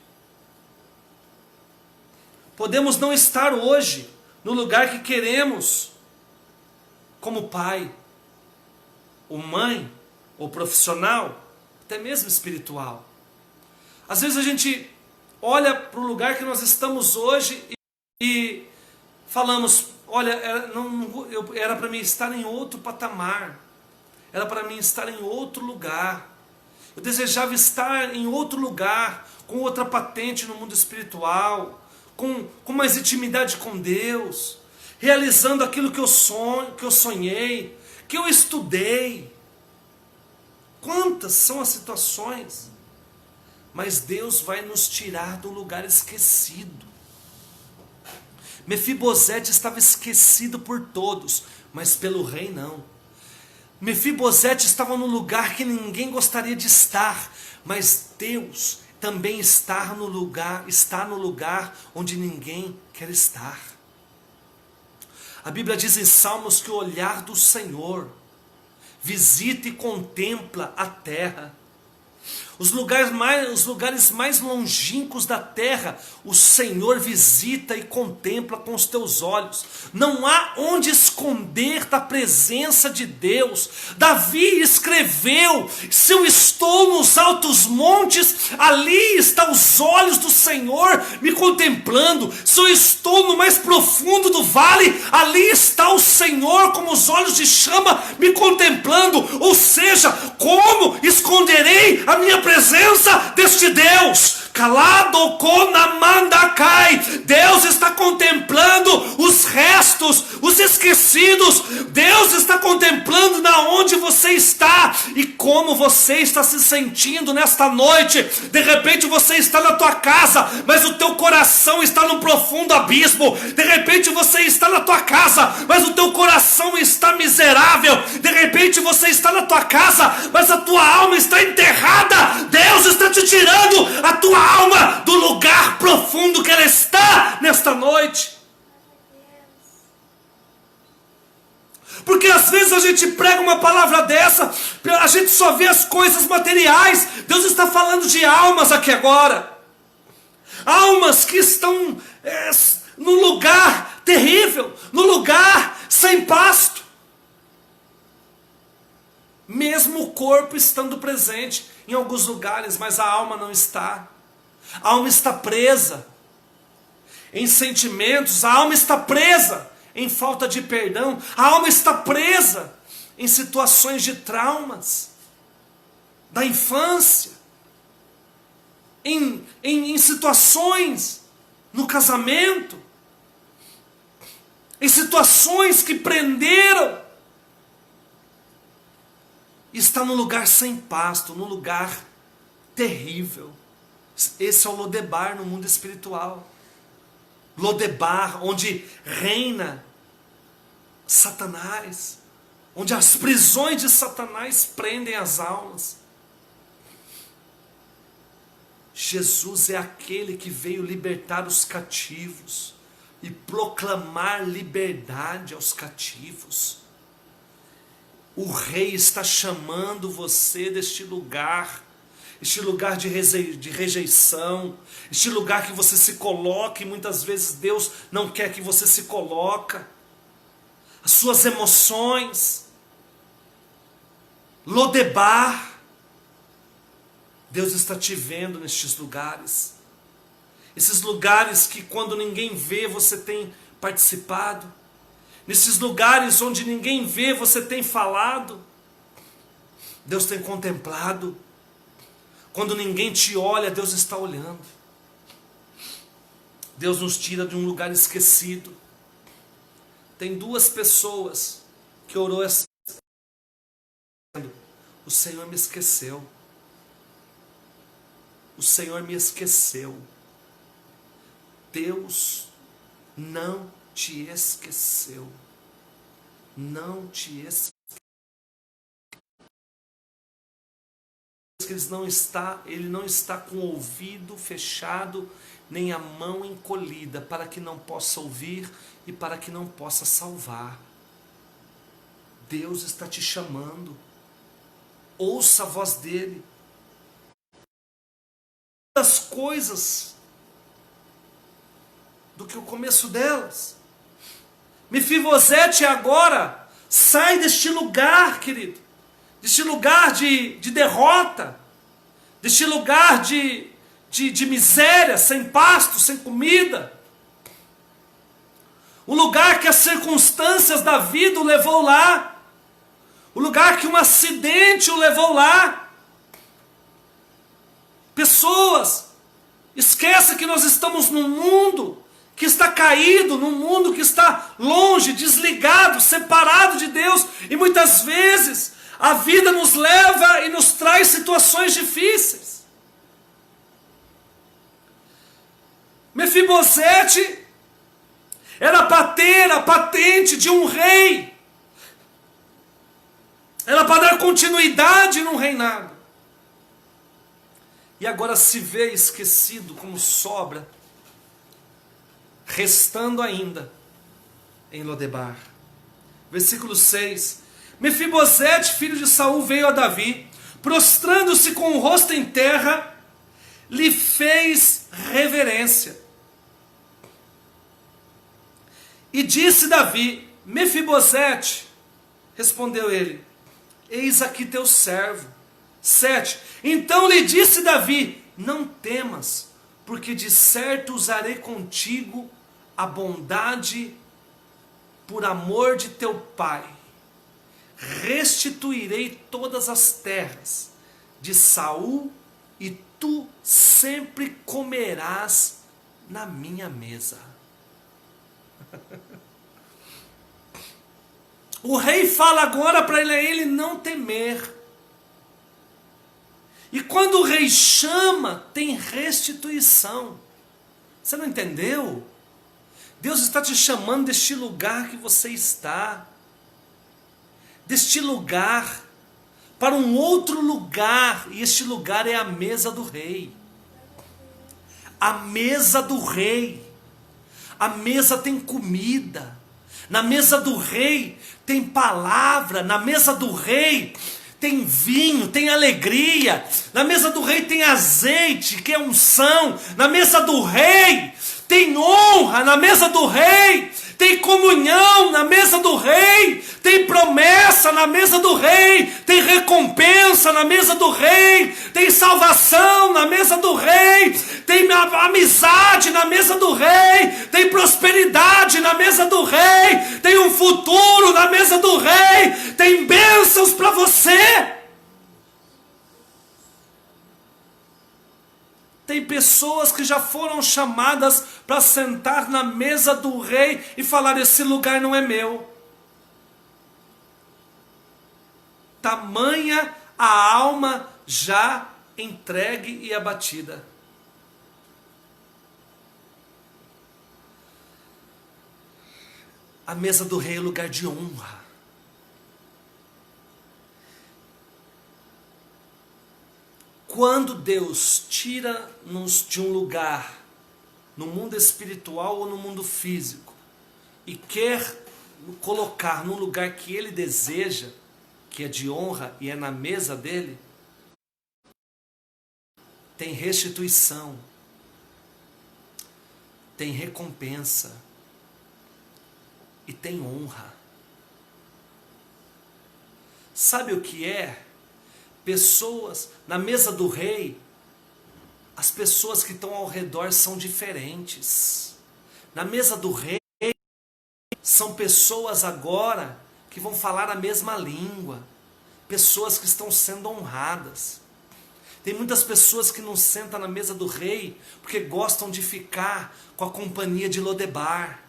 Podemos não estar hoje no lugar que queremos, como pai, ou mãe, ou profissional, até mesmo espiritual. Às vezes a gente olha para o lugar que nós estamos hoje e falamos, olha, era para mim estar em outro patamar, era para mim estar em outro lugar, eu desejava estar em outro lugar, com outra patente no mundo espiritual, com mais intimidade com Deus, realizando aquilo que eu sonhei, que eu estudei. Quantas são as situações? Mas Deus vai nos tirar do lugar esquecido. Mefibosete estava esquecido por todos, mas pelo rei não. Mefibosete estava no lugar que ninguém gostaria de estar, mas Deus também está no lugar onde ninguém quer estar. A Bíblia diz em Salmos que o olhar do Senhor visita e contempla a terra. Os lugares mais longínquos da terra, o Senhor visita e contempla com os teus olhos. Não há onde esconder da presença de Deus. Davi escreveu, se eu estou nos altos montes, ali estão os olhos do Senhor me contemplando. Se eu estou no mais profundo do vale, ali está o Senhor com os olhos de chama me contemplando. Ou seja, como esconderei a minha presença deste Deus? Calado conamandacai. Deus está contemplando os restos, os esquecidos. Deus está contemplando na onde você está e como você está se sentindo nesta noite. De repente você está na tua casa, mas o teu coração está num profundo abismo. De repente você está na tua casa, mas o teu coração está miserável. De repente você está na tua casa, mas a tua alma está enterrada. Deus está te tirando a tua alma do lugar profundo que ela está nesta noite. Porque às vezes a gente prega uma palavra dessa, a gente só vê as coisas materiais. Deus está falando de almas aqui agora. Almas que estão num lugar terrível, num lugar sem pasto. Mesmo o corpo estando presente em alguns lugares, mas a alma não está. A alma está presa em sentimentos, a alma está presa em falta de perdão, a alma está presa em situações de traumas da infância, em situações no casamento, em situações que prenderam. Está num lugar sem pasto, num lugar terrível. Esse é o Lodebar no mundo espiritual. Lodebar, onde reina Satanás, onde as prisões de Satanás prendem as almas. Jesus é aquele que veio libertar os cativos e proclamar liberdade aos cativos. O rei está chamando você deste lugar, este lugar de rejeição, este lugar que você se coloca e muitas vezes Deus não quer que você se coloque. As suas emoções, Lodebar, Deus está te vendo nestes lugares. Esses lugares que quando ninguém vê você tem participado. Nesses lugares onde ninguém vê, você tem falado. Deus tem contemplado. Quando ninguém te olha, Deus está olhando. Deus nos tira de um lugar esquecido. Tem duas pessoas que orou essa. O Senhor me esqueceu. O Senhor me esqueceu. Deus não te esqueceu. Não te esqueceu. Ele não está com o ouvido fechado, nem a mão encolhida, para que não possa ouvir e para que não possa salvar. Deus está te chamando. Ouça a voz dele. Das coisas do que o começo delas. Mefibosete agora sai deste lugar, querido, deste lugar de derrota, deste lugar de miséria, sem pasto, sem comida, o lugar que as circunstâncias da vida o levou lá, o lugar que um acidente o levou lá. Pessoas, esqueça que nós estamos num mundo que está caído, num mundo que está longe, desligado, separado de Deus, e muitas vezes a vida nos leva e nos traz situações difíceis. Mefibosete era para ter a patente de um rei, era para dar continuidade num reinado, e agora se vê esquecido como sobra, restando ainda em Lodebar. Versículo 6. Mefibosete, filho de Saul, veio a Davi, prostrando-se com o rosto em terra, lhe fez reverência. E disse Davi: Mefibosete, respondeu ele, eis aqui teu servo. 7. Então lhe disse Davi: não temas, porque de certo usarei contigo a bondade por amor de teu pai. Restituirei todas as terras de Saul, e tu sempre comerás na minha mesa. O rei fala agora para ele não temer. E quando o rei chama, tem restituição. Você não entendeu? Deus está te chamando deste lugar que você está, deste lugar para um outro lugar, e este lugar é a mesa do rei. A mesa do rei. A mesa tem comida. Na mesa do rei tem palavra. Na mesa do rei tem vinho, tem alegria. Na mesa do rei tem azeite, que é unção. Na mesa do rei tem honra. Na mesa do rei tem comunhão. Na mesa do rei tem promessa. Na mesa do rei tem recompensa. Na mesa do rei tem salvação. Na mesa do rei tem amizade. Na mesa do rei tem prosperidade. Na mesa do rei tem um futuro. Na mesa do rei tem bênçãos para você. Tem pessoas que já foram chamadas para sentar na mesa do rei e falar: esse lugar não é meu. Tamanha a alma já entregue e abatida. A mesa do rei é lugar de honra. Quando Deus tira-nos de um lugar, no mundo espiritual ou no mundo físico, e quer colocar num lugar que Ele deseja, que é de honra e é na mesa dele, tem restituição, tem recompensa e tem honra. Sabe o que é? Pessoas, na mesa do rei, as pessoas que estão ao redor são diferentes. Na mesa do rei, são pessoas agora que vão falar a mesma língua. Pessoas que estão sendo honradas. Tem muitas pessoas que não sentam na mesa do rei porque gostam de ficar com a companhia de Lodebar,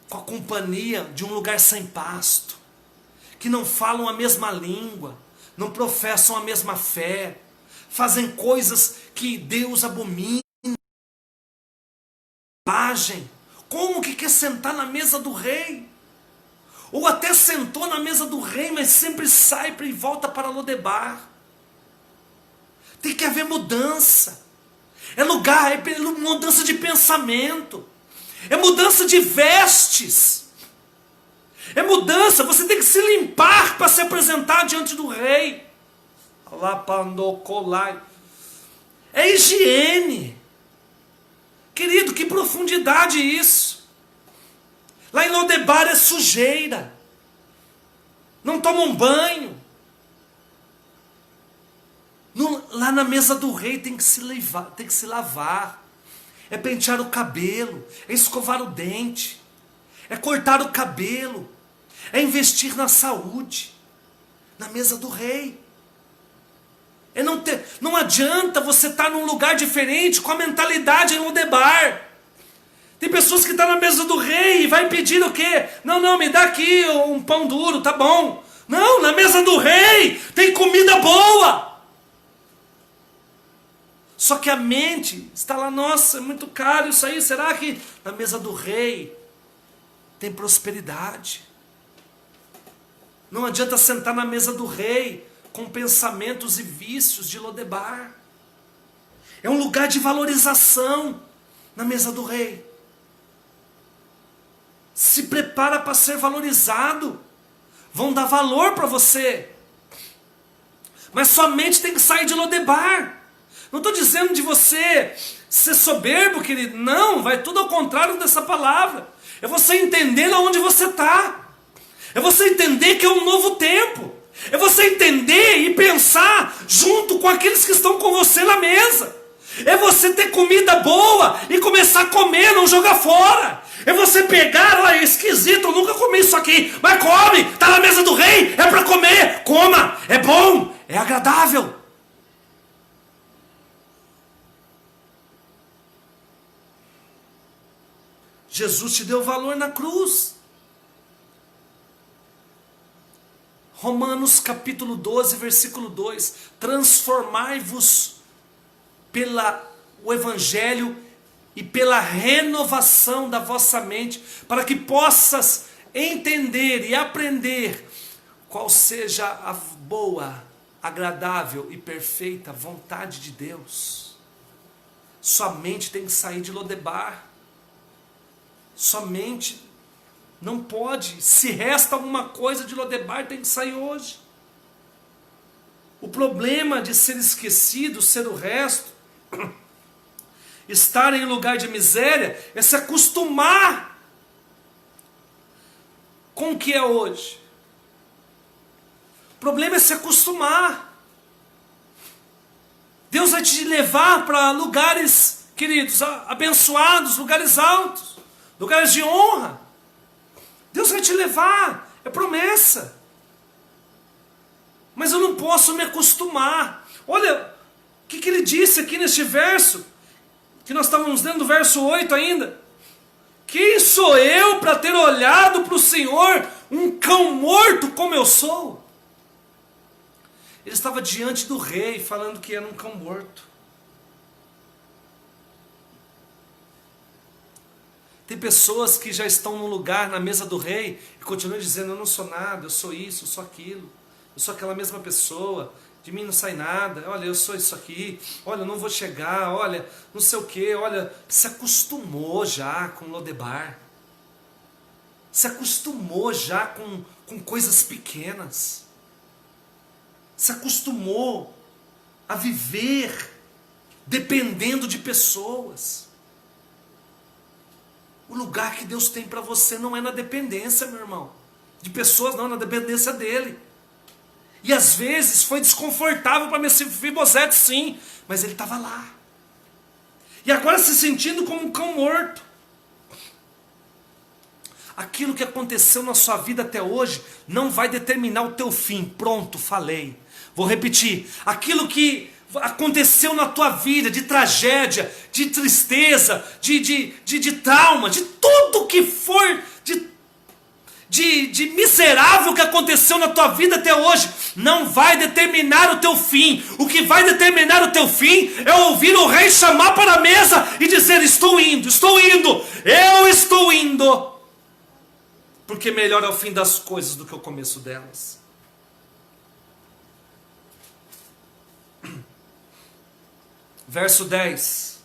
com a companhia de um lugar sem pasto, que não falam a mesma língua, não professam a mesma fé, fazem coisas que Deus abomina. Como que quer sentar na mesa do rei? Ou até sentou na mesa do rei, mas sempre sai e volta para Lodebar. Tem que haver mudança. É mudança de pensamento. É mudança de vestes. É mudança, você tem que se limpar para se apresentar diante do rei. É higiene. Querido, que profundidade isso. Lá em Lodebar é sujeira. Não tomam banho. Lá na mesa do rei tem que se lavar. É pentear o cabelo. É escovar o dente. É cortar o cabelo. É investir na saúde. Na mesa do rei. Não adianta você estar num lugar diferente com a mentalidade em Lodebar. Tem pessoas que estão na mesa do rei e vai pedir o quê? Não, me dá aqui um pão duro, tá bom. Não, na mesa do rei tem comida boa. Só que a mente está lá, nossa, é muito caro isso aí. Será que na mesa do rei tem prosperidade? Não adianta sentar na mesa do rei com pensamentos e vícios de Lodebar. É um lugar de valorização na mesa do rei. Se prepara para ser valorizado. Vão dar valor para você. Mas sua mente tem que sair de Lodebar. Não estou dizendo de você ser soberbo, querido. Não, vai tudo ao contrário dessa palavra. É você entender aonde você está. É você entender que é um novo tempo. É você entender e pensar junto com aqueles que estão com você na mesa. É você ter comida boa e começar a comer, não jogar fora. É você pegar, olha, é esquisito, eu nunca comi isso aqui, mas come, está na mesa do rei, é para comer, coma, é bom, é agradável. Jesus te deu valor na cruz. Romanos capítulo 12, versículo 2. Transformai-vos pelo Evangelho e pela renovação da vossa mente, para que possas entender e aprender qual seja a boa, agradável e perfeita vontade de Deus. Sua mente tem que sair de Lodebar. Sua mente não pode, se resta alguma coisa de Lodebar, tem que sair hoje. O problema de ser esquecido, ser o resto, estar em lugar de miséria, é se acostumar com o que é hoje. O problema é se acostumar. Deus vai te levar para lugares, queridos, abençoados, lugares altos, lugares de honra. Deus vai te levar, é promessa. Mas eu não posso me acostumar. Olha, o que ele disse aqui neste verso, que nós estávamos lendo do verso 8 ainda. Quem sou eu para ter olhado para o Senhor, um cão morto como eu sou? Ele estava diante do rei, falando que era um cão morto. Tem pessoas que já estão num lugar, na mesa do rei, e continuam dizendo, eu não sou nada, eu sou isso, eu sou aquilo, eu sou aquela mesma pessoa, de mim não sai nada, olha, eu sou isso aqui, olha, eu não vou chegar, olha, não sei o que, olha, se acostumou já com Lodebar, se acostumou já com coisas pequenas, se acostumou a viver dependendo de pessoas. O lugar que Deus tem para você não é na dependência, meu irmão, de pessoas, não, na dependência dele. E às vezes foi desconfortável para Mefibosete, sim, mas ele estava lá. E agora se sentindo como um cão morto. aquilo que aconteceu na sua vida até hoje não vai determinar o teu fim. Pronto, falei. Vou repetir. Aquilo que aconteceu na tua vida, de tragédia, de tristeza, de trauma, de tudo que for, de miserável que aconteceu na tua vida até hoje, não vai determinar o teu fim. O que vai determinar o teu fim é ouvir o rei chamar para a mesa e dizer: estou indo, eu estou indo. Porque melhor é o fim das coisas do que o começo delas. Verso 10.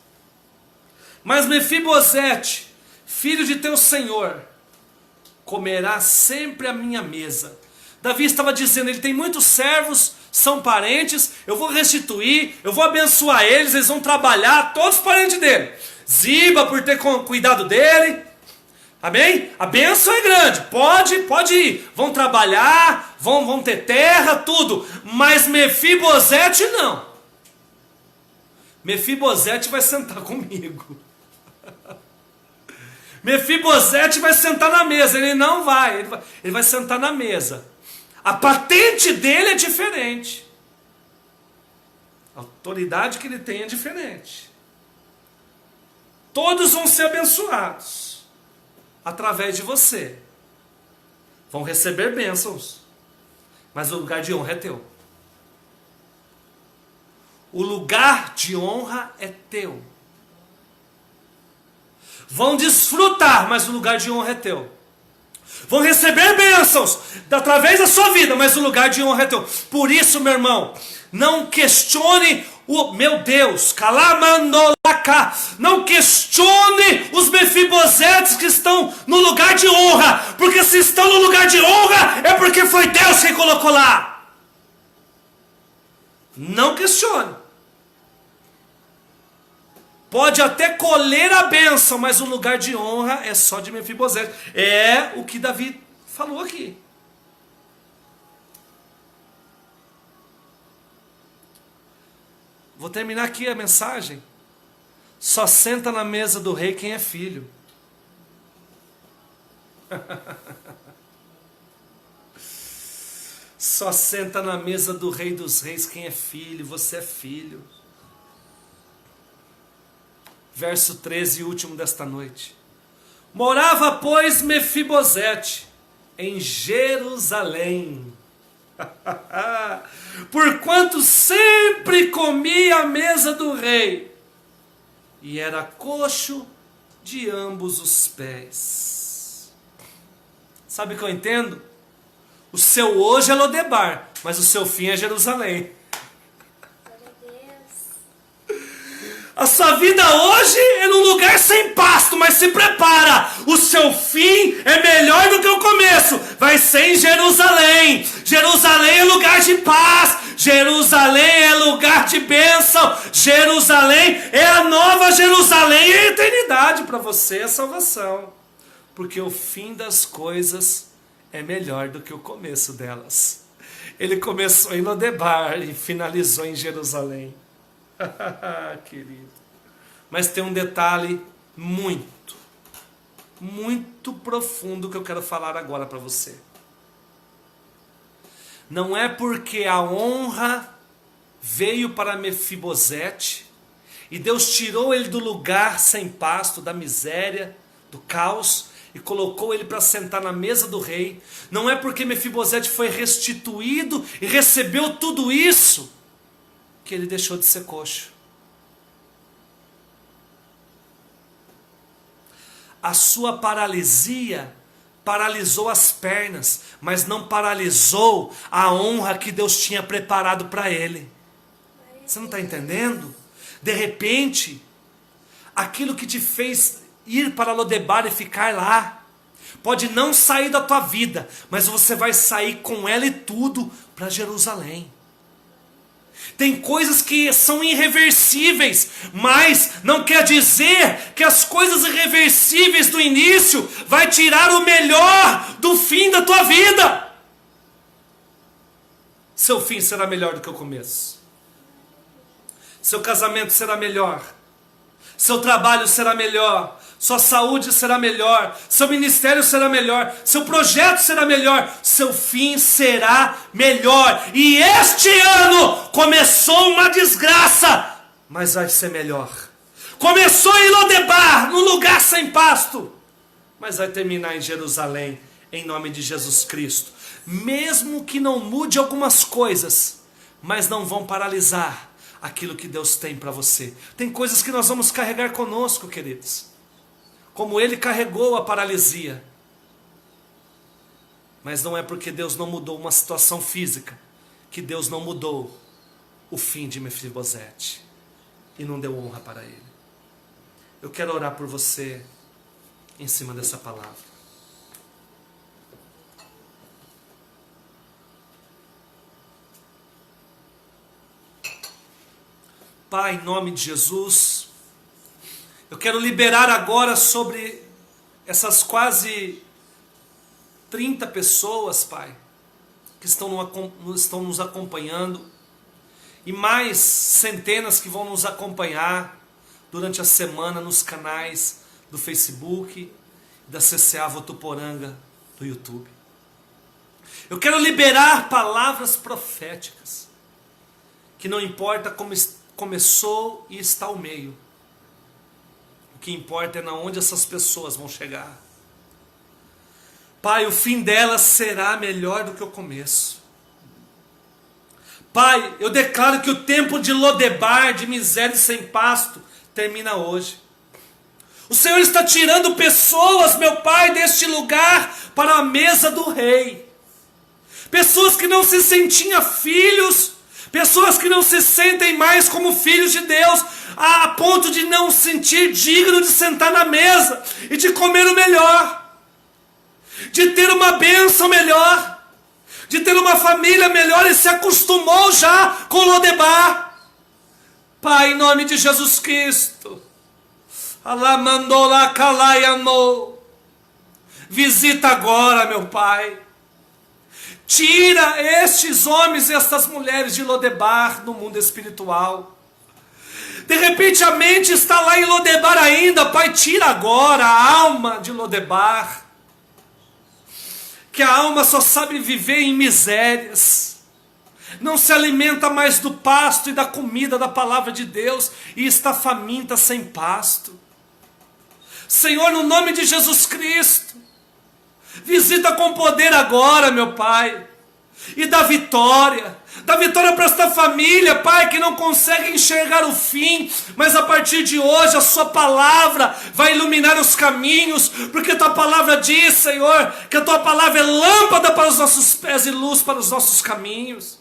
Mas Mefibosete, filho de teu senhor, comerá sempre à minha mesa. Davi estava dizendo, ele tem muitos servos, são parentes, eu vou restituir, eu vou abençoar eles, eles vão trabalhar, todos parentes dele. Ziba por ter cuidado dele, amém? A bênção é grande, pode ir, vão trabalhar, vão ter terra, tudo, mas Mefibosete não. Mefibosete vai sentar comigo. Mefibosete vai sentar na mesa. Ele não vai, ele vai sentar na mesa. A patente dele é diferente. A autoridade que ele tem é diferente. Todos vão ser abençoados através de você. Vão receber bênçãos. Mas o lugar de honra é teu. O lugar de honra é teu. Vão desfrutar, mas o lugar de honra é teu. Vão receber bênçãos através da sua vida, mas o lugar de honra é teu. Por isso, meu irmão, não questione o meu Deus, calamandolaca, não questione os Mefibosetes que estão no lugar de honra, porque se estão no lugar de honra é porque foi Deus quem colocou lá. Não questione. Pode até colher a bênção, mas o lugar de honra é só de Mefibosete. É o que Davi falou aqui. Vou terminar aqui a mensagem. Só senta na mesa do rei quem é filho. Só senta na mesa do rei dos reis quem é filho. Você é filho. Verso 13 e último desta noite. Morava, pois, Mefibosete em Jerusalém. Porquanto sempre comia à mesa do rei, e era coxo de ambos os pés. Sabe o que eu entendo? O seu hoje é Lodebar, mas o seu fim é Jerusalém. A sua vida hoje é num lugar sem pasto, mas se prepara. O seu fim é melhor do que o começo. Vai ser em Jerusalém. Jerusalém é lugar de paz. Jerusalém é lugar de bênção. Jerusalém é a nova Jerusalém e a eternidade para você, a salvação. Porque o fim das coisas é melhor do que o começo delas. Ele começou em Lodebar e finalizou em Jerusalém. Querido. Mas tem um detalhe muito profundo que eu quero falar agora para você. Não é porque a honra veio para Mefibosete e Deus tirou ele do lugar sem pasto, da miséria, do caos, e colocou ele para sentar na mesa do rei. Não é porque Mefibosete foi restituído e recebeu tudo isso que ele deixou de ser coxo. A sua paralisia paralisou as pernas, mas não paralisou a honra que Deus tinha preparado para ele. Você não está entendendo? De repente, aquilo que te fez ir para Lodebar e ficar lá, pode não sair da tua vida, mas você vai sair com ela e tudo para Jerusalém. Tem coisas que são irreversíveis, mas não quer dizer que as coisas irreversíveis do início vai tirar o melhor do fim da tua vida. Seu fim será melhor do que o começo. Seu casamento será melhor. Seu trabalho será melhor. Sua saúde será melhor, seu ministério será melhor, seu projeto será melhor, seu fim será melhor. E este ano começou uma desgraça, mas vai ser melhor. Começou em Lodebar, num lugar sem pasto, mas vai terminar em Jerusalém, em nome de Jesus Cristo. Mesmo que não mude algumas coisas, mas não vão paralisar aquilo que Deus tem para você. Tem coisas que nós vamos carregar conosco, queridos, como ele carregou a paralisia. Mas não é porque Deus não mudou uma situação física que Deus não mudou o fim de Mefibosete e não deu honra para ele. Eu quero orar por você em cima dessa palavra. Pai, em nome de Jesus, eu quero liberar agora sobre essas quase 30 pessoas, Pai, que estão nos acompanhando, e mais centenas que vão nos acompanhar durante a semana nos canais do Facebook, da CCA Votuporanga do YouTube. Eu quero liberar palavras proféticas, que não importa como começou e está o meio, o que importa é na onde essas pessoas vão chegar. Pai, o fim delas será melhor do que o começo. Pai, eu declaro que o tempo de Lodebar, de miséria e sem pasto, termina hoje. O Senhor está tirando pessoas, meu Pai, deste lugar para a mesa do rei. Pessoas que não se sentiam filhos, pessoas que não se sentem mais como filhos de Deus, a ponto de não se sentir digno de sentar na mesa e de comer o melhor, de ter uma bênção melhor, de ter uma família melhor, e se acostumou já com Lodebar. Pai, em nome de Jesus Cristo, visita agora, meu Pai. Tira estes homens e estas mulheres de Lodebar no mundo espiritual. De repente a mente está lá em Lodebar ainda. Pai, tira agora a alma de Lodebar, que a alma só sabe viver em misérias, não se alimenta mais do pasto e da comida da palavra de Deus, e está faminta sem pasto. Senhor, no nome de Jesus Cristo, visita com poder agora, meu Pai, e dá vitória para esta família, Pai, que não consegue enxergar o fim, mas a partir de hoje a sua palavra vai iluminar os caminhos, porque a tua palavra diz, Senhor, que a tua palavra é lâmpada para os nossos pés e luz para os nossos caminhos.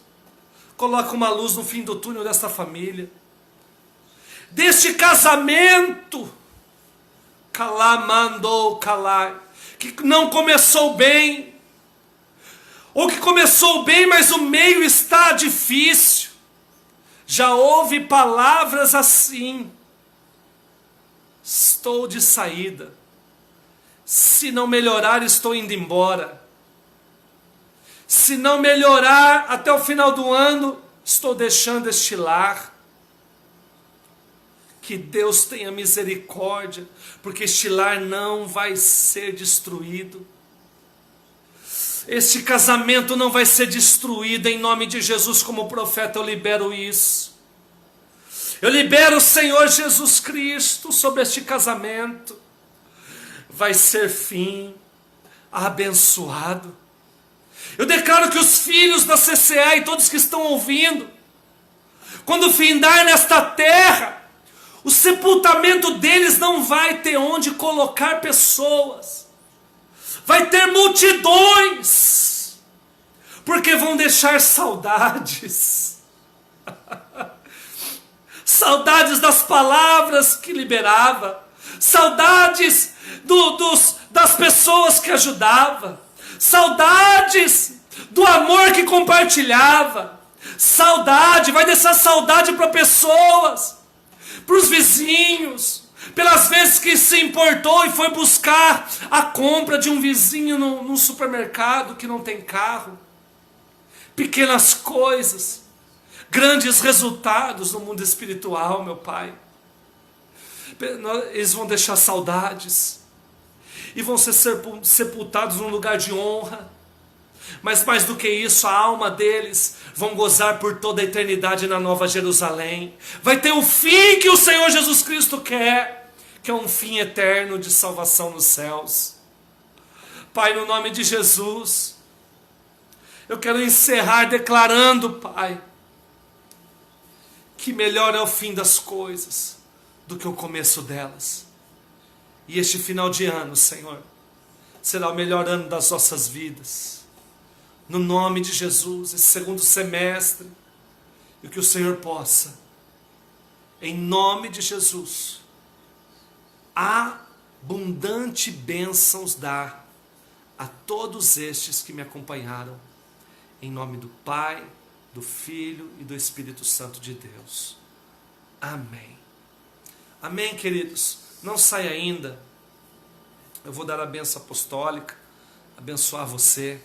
Coloca uma luz no fim do túnel desta família, deste casamento, que não começou bem, ou que começou bem, mas o meio está difícil. Já houve palavras assim: estou de saída, se não melhorar estou indo embora, se não melhorar até o final do ano estou deixando este lar. Que Deus tenha misericórdia, porque este lar não vai ser destruído. Este casamento não vai ser destruído, em nome de Jesus. Como profeta eu libero isso. Eu libero o Senhor Jesus Cristo sobre este casamento. Vai ser fim abençoado. Eu declaro que os filhos da CCA e todos que estão ouvindo, quando findar nesta terra, o sepultamento deles não vai ter onde colocar pessoas. Vai ter multidões, porque vão deixar saudades. Saudades das palavras que liberava, saudades das pessoas que ajudava, saudades do amor que compartilhava, saudade, vai deixar saudade para pessoas, para os vizinhos, pelas vezes que se importou e foi buscar a compra de um vizinho no supermercado que não tem carro. Pequenas coisas, grandes resultados no mundo espiritual, meu Pai. Eles vão deixar saudades e vão ser sepultados num lugar de honra. Mas mais do que isso, a alma deles vão gozar por toda a eternidade na Nova Jerusalém. Vai ter o fim que o Senhor Jesus Cristo quer, que é um fim eterno de salvação nos céus. Pai, no nome de Jesus, eu quero encerrar declarando, Pai, que melhor é o fim das coisas do que o começo delas. E este final de ano, Senhor, será o melhor ano das nossas vidas. No nome de Jesus, esse segundo semestre, e que o Senhor possa, em nome de Jesus, abundante bênçãos dar a todos estes que me acompanharam, em nome do Pai, do Filho e do Espírito Santo de Deus. Amém. Amém, queridos. Não saia ainda. Eu vou dar a bênção apostólica, abençoar você.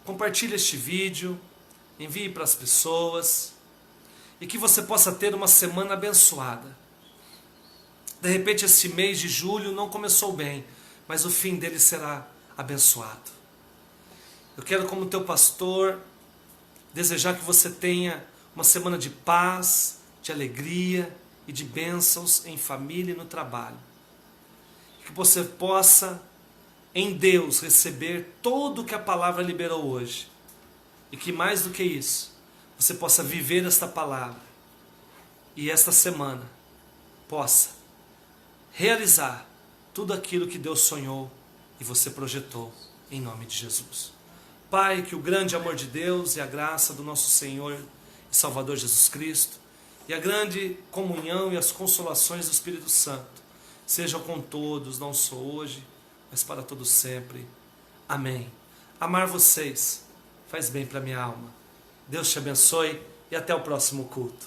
Compartilhe este vídeo, envie para as pessoas, e que você possa ter uma semana abençoada. De repente esse mês de julho não começou bem, mas o fim dele será abençoado. Eu quero, como teu pastor, desejar que você tenha uma semana de paz, de alegria e de bênçãos em família e no trabalho. Que você possa, em Deus, receber tudo o que a palavra liberou hoje. E que mais do que isso, você possa viver esta palavra. E esta semana possa realizar tudo aquilo que Deus sonhou e você projetou, em nome de Jesus. Pai, que o grande amor de Deus e a graça do nosso Senhor e Salvador Jesus Cristo, e a grande comunhão e as consolações do Espírito Santo sejam com todos, não só hoje, mas para todos sempre. Amém. Amar vocês faz bem para minha alma. Deus te abençoe e até o próximo culto.